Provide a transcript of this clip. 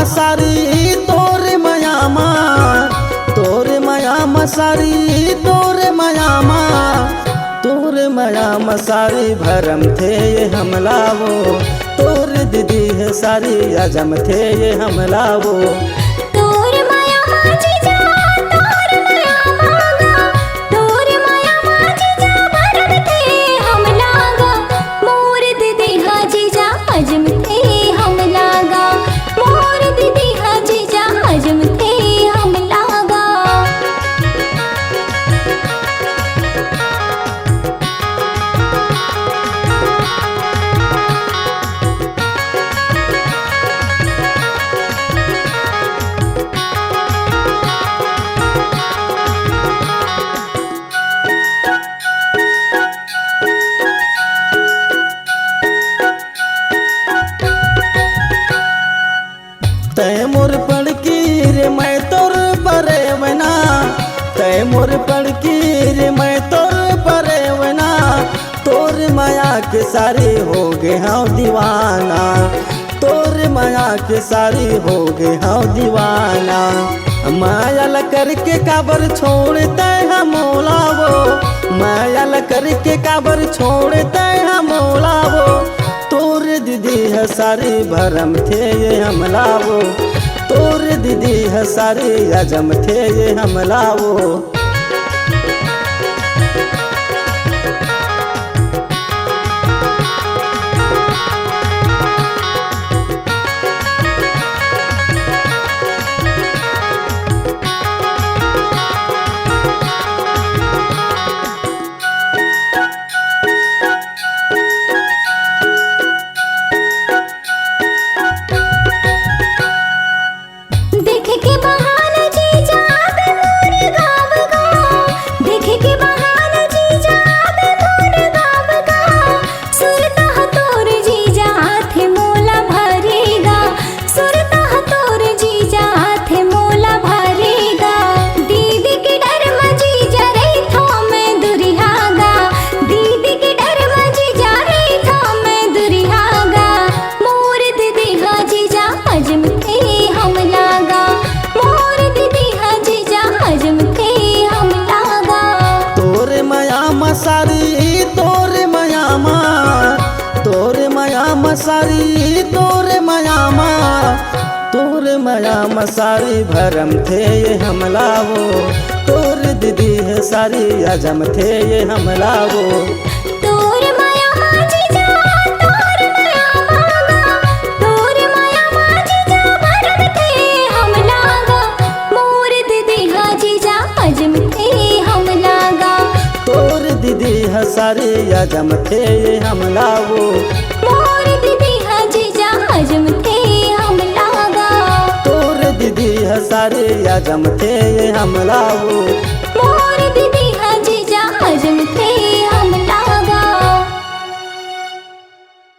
सारी तोरे मयामा, तोरे मयामा सारी तोरे मयामा, तोरे मयामा सारी भरम थे ये हमला वो, तोरे दीदी है सारी अजम थे ये हमला वो। तय मोर पड़की रे मैं तोर परे वना, तय मोर पड़की रे मैं तोर परे वना, तोर माया के सारी हो गे हाँ दीवाना, तोर माया के सारी हो गे हाँ दीवाना। माया करके काबर छोड़ते हम मोलावो, माया करके काबर छोड़ते हम मोलावो, तोर दीदी है सारी भरम थे ये हमलावो, तोर दीदी है सारी अजम थे ये हमलावो। सारी तोरे मयामा, तोरे मयामा सारी तोरे मयामा, तोरे मयामा सारी भरम थे ये हमलावो, तोर दीदी है सारी अजम थे ये हमलावो। दीदी है सारी अजम थे ये हमलावो, मोर दीदी है जीजा अजम थे हमलागा, तोर दीदी है सारी अजम थे ये हमलावो।